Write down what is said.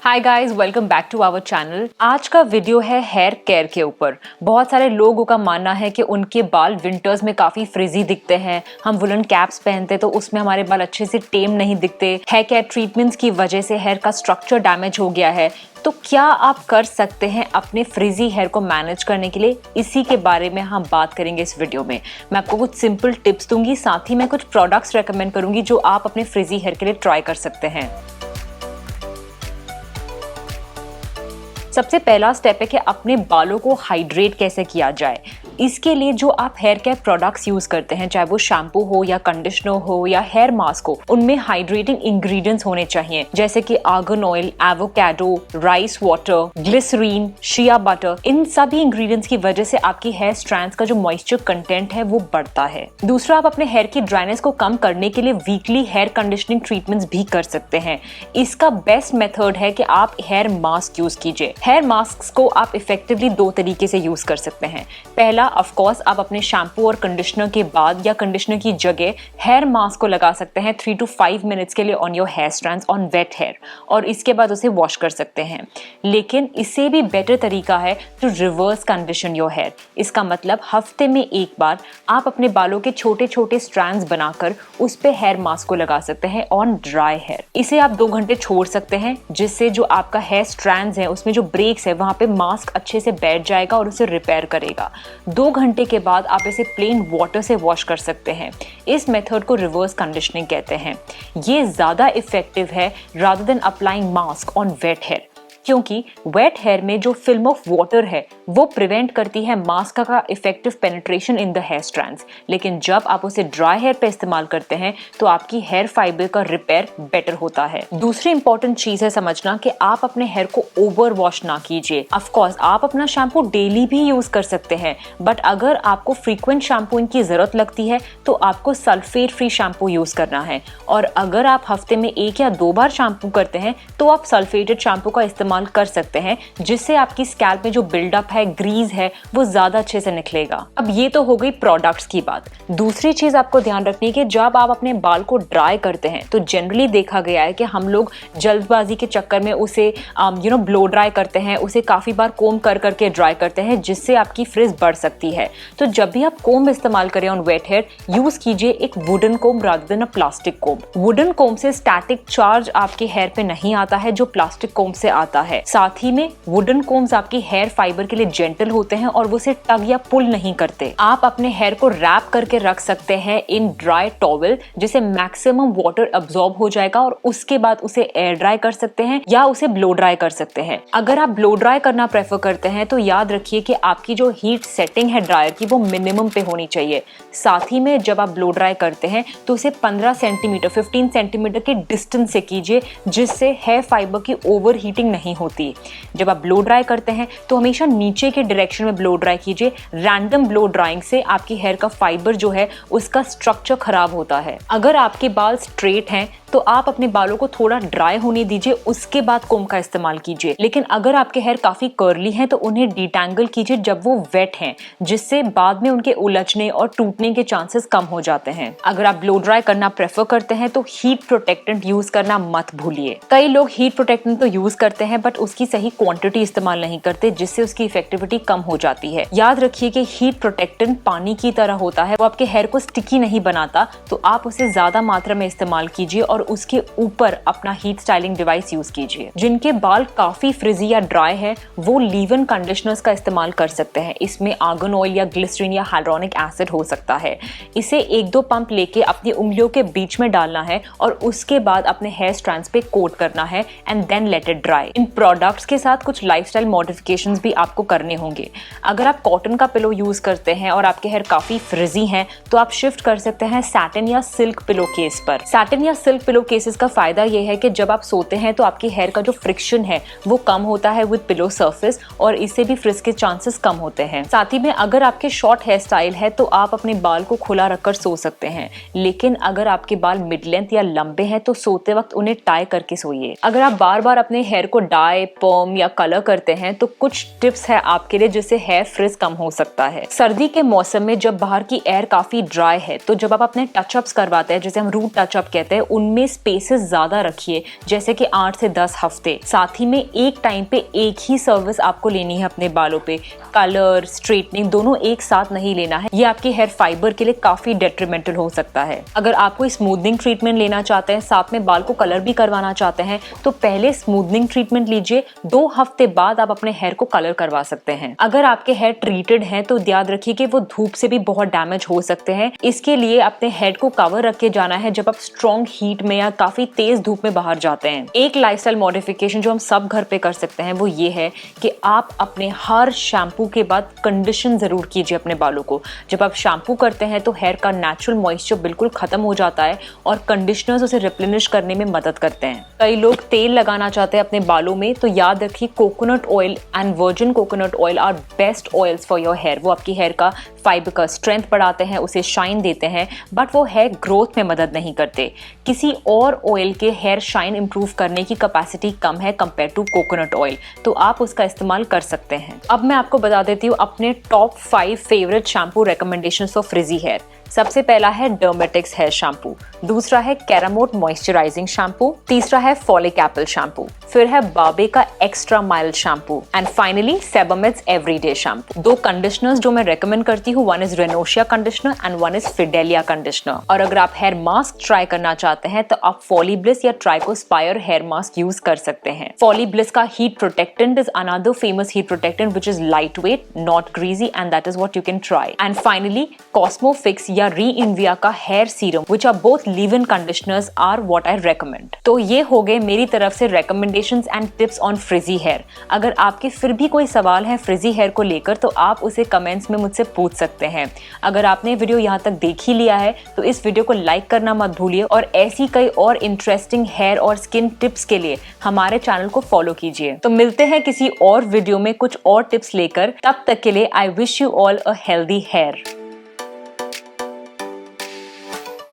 Hi guys, welcome back to our channel. आज का video है हेयर केयर के ऊपर। बहुत सारे लोगों का मानना है कि उनके बाल विंटर्स में काफी फ्रिजी दिखते हैं। हम वुलन कैप्स पहनते तो उसमें हमारे बाल अच्छे से टेम नहीं दिखते। हेयर केयर ट्रीटमेंट्स की वजह से हेयर का स्ट्रक्चर डैमेज हो गया है। तो क्या आप कर सकते हैं अपने फ्रिजी हेयर को मैनेज करने के लिए? इसी के बारे में हम बात करेंगे इस वीडियो में। मैं आपको कुछ सिंपल टिप्स दूंगी, साथ ही मैं कुछ प्रोडक्ट्स रेकमेंड करूंगी जो आप अपने फ्रिजी हेयर के लिए ट्राई कर सकते हैं। सबसे पहला स्टेप है कि अपने बालों को हाइड्रेट कैसे किया जाए। इसके लिए जो आप हेयर केयर प्रोडक्ट्स यूज करते हैं, चाहे वो शैम्पू हो या कंडीशनर हो या हेयर मास्क हो, उनमें हाइड्रेटिंग इंग्रेडिएंट्स होने चाहिए, जैसे कि argan oil, avocado, rice water, glycerine, shea butter. इन सभी इंग्रेडिएंट्स की वजह से आपकी हेयर स्ट्रैंड्स का जो मॉइस्चर कंटेंट है वो बढ़ता है। दूसरा, आप अपने हेयर की ड्राइनेस को कम करने के लिए वीकली हेयर कंडीशनिंग ट्रीटमेंट्स भी कर सकते हैं। इसका बेस्ट मेथड है कि आप हेयर मास्क यूज कीजिए। हेयर मास्क को आप इफेक्टिवली दो तरीके से यूज कर सकते हैं। पहला, ऑफ कोर्स, आप अपने शैम्पू और कंडीशनर के बाद या कंडीशनर की जगह हेयर मास्क को लगा सकते हैं 3 to 5 मिनट्स के लिए on your hair strands on wet hair, और इसके बाद उसे वॉश कर सकते हैं। लेकिन इससे भी बेटर तरीका है to reverse condition your hair. इसका मतलब हफ्ते में एक बार आप अपने बालों के छोटे छोटे स्ट्रैंड्स बनाकर उस पे हेयर मास्क को लगा सकते हैं ऑन ड्राई हेयर। इसे आप 2 घंटे छोड़ सकते हैं, जिससे जो आपका हेयर स्ट्रैंड्स है उसमें जो ब्रेक्स है वहां पे मास्क अच्छे से बैठ जाएगा और उसे रिपेयर करेगा। 2 घंटे के बाद आप इसे प्लेन वाटर से वॉश कर सकते हैं। इस मेथड को रिवर्स कंडीशनिंग कहते हैं। ये ज्यादा इफेक्टिव है rather than applying mask on wet hair, क्योंकि वेट हेयर में जो फिल्म ऑफ वाटर है वो प्रिवेंट करती है मास्क का effective penetration in the hair strands. लेकिन जब आप उसे ड्राई हेयर पे इस्तेमाल करते हैं तो आपकी हेयर फाइबर का रिपेयर बेटर होता है। दूसरी इंपॉर्टेंट चीज है समझना कि आप अपने हेयर को ओवर वॉश ना कीजिए। ऑफ कोर्स, आप अपना शैम्पू डेली भी यूज कर सकते हैं, बट अगर आपको फ्रीक्वेंट शैम्पूइंग की जरूरत लगती है तो आपको सल्फेट फ्री शैम्पू यूज करना है। और अगर आप हफ्ते में 1 या 2 बार शैम्पू करते हैं तो आप सल्फेटेड शैम्पू का इस्तेमाल कर सकते हैं, जिससे आपकी स्कैल्प में जो बिल्डअप है, ग्रीज है, वो ज्यादा अच्छे से निकलेगा। अब ये तो हो गई प्रोडक्ट्स की बात। दूसरी चीज आपको ध्यान रखनी है कि जब आप अपने बाल को ड्राई करते हैं तो जनरली देखा गया है कि हम लोग जल्दबाजी के चक्कर में उसे ब्लो ड्राई करते हैं, उसे काफी बार कोम कर करके ड्राई करते हैं, जिससे आपकी फ्रिज बढ़ सकती है। तो जब भी आप कोम इस्तेमाल करें ऑन वेट हेयर, यूज कीजिए एक wooden comb rather than a plastic comb. Wooden comb से स्टैटिक चार्ज आपके हेयर पे नहीं आता है जो प्लास्टिक कोम से आता है। साथ ही में वुडन कोम्स आपकी हेयर फाइबर के लिए जेंटल होते हैं और वो उसे टग या पुल नहीं करते। आप अपने हेयर को रैप करके रख सकते हैं इन ड्राई टॉवल, जिससे मैक्सिमम वाटर अब्सॉर्ब हो जाएगा, और उसके बाद उसे एयर ड्राई कर सकते हैं या उसे ब्लो ड्राई कर सकते हैं। अगर आप ब्लो ड्राई करना प्रेफर करते हैं तो याद रखिए कि आपकी जो हीट सेटिंग है ड्रायर की वो मिनिमम पे होनी चाहिए। साथ ही में जब आप ब्लो ड्राई करते हैं तो उसे 15 सेंटीमीटर 15 सेंटीमीटर के डिस्टेंस से कीजिए, जिससे हेयर फाइबर की ओवर हीटिंग नहीं होती। जब आप ब्लो ड्राई करते हैं तो हमेशा नीचे के डायरेक्शन में ब्लो ड्राई कीजिए। रैंडम ब्लो ड्राइंग से आपकी हेयर का फाइबर जो है उसका स्ट्रक्चर खराब होता है। अगर आपके बाल स्ट्रेट हैं तो आप अपने बालों को थोड़ा ड्राई होने दीजिए, उसके बाद कोम का इस्तेमाल कीजिए। लेकिन अगर आपके हेयर काफी कर्ली हैं तो उन्हें डिटैंगल कीजिए जब वो वेट हैं, जिससे बाद में उनके उलझने और टूटने के चांसेस कम हो जाते हैं। अगर आप ब्लो ड्राई करना प्रेफर करते हैं तो हीट प्रोटेक्टेंट यूज करना मत भूलिए। कई लोग हीट प्रोटेक्टेंट तो यूज करते हैं बट उसकी सही क्वांटिटी इस्तेमाल नहीं करते, जिससे उसकी इफेक्टिविटी कम हो जाती है। याद रखिए कि हीट प्रोटेक्टेंट पानी की तरह होता है, वो आपके हेयर को स्टिकी नहीं बनाता, तो आप उसे ज्यादा मात्रा में इस्तेमाल कीजिए और उसके ऊपर अपना हीट स्टाइलिंग डिवाइस यूज कीजिए। जिनके बाल काफी फ्रिजी या ड्राई है वो लीव-इन कंडीशनर्स का इस्तेमाल कर सकते हैं। इसमें आर्गन ऑयल या ग्लिसरीन या हाइड्रोनिक एसिड हो सकता है। इसे 1-2 पंप लेके अपनी उंगलियों के बीच में डालना है और उसके बाद अपने हेयर स्ट्रैंड्स पे कोट करना है and then let it dry. इन प्रोडक्ट्स के साथ कुछ लाइफस्टाइल मॉडिफिकेशंस भी आपको करने होंगे। अगर आप कॉटन का पिलो यूज करते हैं और आपके हेयर काफी फ्रिजी हैं तो आप शिफ्ट कर सकते हैं सैटिन या सिल्क पिलो केस पर। सैटिन या सिल्क पिलो केसेस का फायदा यह है कि जब आप सोते हैं तो आपकी हेयर का जो फ्रिक्शन है वो कम होता है विद पिलो सरफेस, और इससे भी फ्रिज के चांसेस कम होते हैं। साथ ही में अगर आपके शॉर्ट हेयर स्टाइल है तो आप अपने बाल को खुला रखकर सो सकते हैं, लेकिन अगर आपके बाल मिड लेंथ या लंबे हैं तो सोते वक्त उन्हें टाई करके सोइए। अगर आप बार बार अपने हेयर को डाई, पर्म या कलर करते हैं तो कुछ टिप्स है आपके लिए जिससे हेयर फ्रिज कम हो सकता है। सर्दी के मौसम में जब बाहर की एयर काफी ड्राई है तो जब आप अपने टचअप्स करवाते हैं, जिसे हम रूट टचअप कहते हैं, उनमें में स्पेसेस ज्यादा रखिए, जैसे कि 8 से 10 हफ्ते। साथ ही में एक टाइम पे एक ही सर्विस आपको लेनी है अपने बालों पे। कलर, स्ट्रेटनिंग दोनों एक साथ नहीं लेना है, ये आपके हेयर फाइबर के लिए काफी डेट्रीमेंटल हो सकता है। अगर आप कोई स्मूथनिंग ट्रीटमेंट लेना चाहते हैं, साथ में बाल को कलर भी करवाना चाहते हैं, तो पहले स्मूथनिंग ट्रीटमेंट लीजिए, 2 हफ्ते बाद आप अपने हेयर को कलर करवा सकते हैं। अगर आपके हेयर ट्रीटेड हैं तो याद रखिए कि वो धूप से भी बहुत डैमेज हो सकते हैं। इसके लिए अपने हेड को कवर रख के जाना है जब आप स्ट्रॉन्ग हीट में या काफी तेज धूप में बाहर जाते हैं। एक लाइफस्टाइल मॉडिफिकेशन जो हम सब घर पे कर सकते हैं वो ये है कि आप अपने हर शैम्पू के बाद कंडीशन जरूर कीजिए अपने बालों को। जब आप शैम्पू करते हैं तो हेयर का नेचुरल मॉइस्चर बिल्कुल खत्म हो जाता है और कंडीशनर्स उसे रिप्लेनिश करने में मदद करते हैं। कई लोग तेल लगाना चाहते हैं अपने बालों में, तो याद रखिए coconut oil and virgin coconut oil are best oils for your hair. वो आपकी हेयर का फाइबर का स्ट्रेंथ बढ़ाते हैं, उसे शाइन देते हैं, बट वो हेयर ग्रोथ में मदद नहीं करते। किसी और ऑयल के हेयर शाइन इंप्रूव करने की कैपेसिटी कम है कंपेयर टू कोकोनट ऑयल, तो आप उसका इस्तेमाल कर सकते हैं। अब मैं आपको बता देती हूँ अपने top 5 favourite shampoo recommendations for frizzy hair. सबसे पहला है डर्मेटिक्स हेयर शैम्पू, दूसरा है कैरामोट मॉइस्चराइजिंग शैम्पू, तीसरा है फॉलिक एप्पल शैम्पू, फिर है बाबे का extra mild shampoo and finally Sebamed's everyday shampoo. 2 conditioners जो मैं रेकमेंड करती हूँ, वन इज रेनोशिया कंडीशनर एंड वन इज फिडेलिया कंडीशनर। और अगर आप हेयर मास्क ट्राई करना चाहते हैं तो आप फॉलीब्लिस या ट्राइकोस्पायर हेयर मास्क यूज कर सकते हैं। फॉलीब्लिस का heat protectant is another famous heat protectant which is light weight, not greasy and that is what you can try. And finally कॉस्मोफिक्स या रीइनविया का hair serum which are both leave in conditioners are what I recommend. तो ये हो गए मेरी तरफ से recommendations and tips on frizzy hair. अगर आपके फिर भी कोई सवाल है फ्रिजी हेयर को लेकर तो आप उसे कमेंट्स में मुझसे पूछ सकते हैं। अगर आपने वीडियो यहाँ तक देख ही लिया है तो इस वीडियो को लाइक करना मत भूलिए और ऐसी कई और इंटरेस्टिंग हेयर और स्किन टिप्स के लिए हमारे चैनल को फॉलो कीजिए। तो मिलते हैं किसी और वीडियो में कुछ और टिप्स लेकर, तब तक के लिए I wish you all a healthy hair.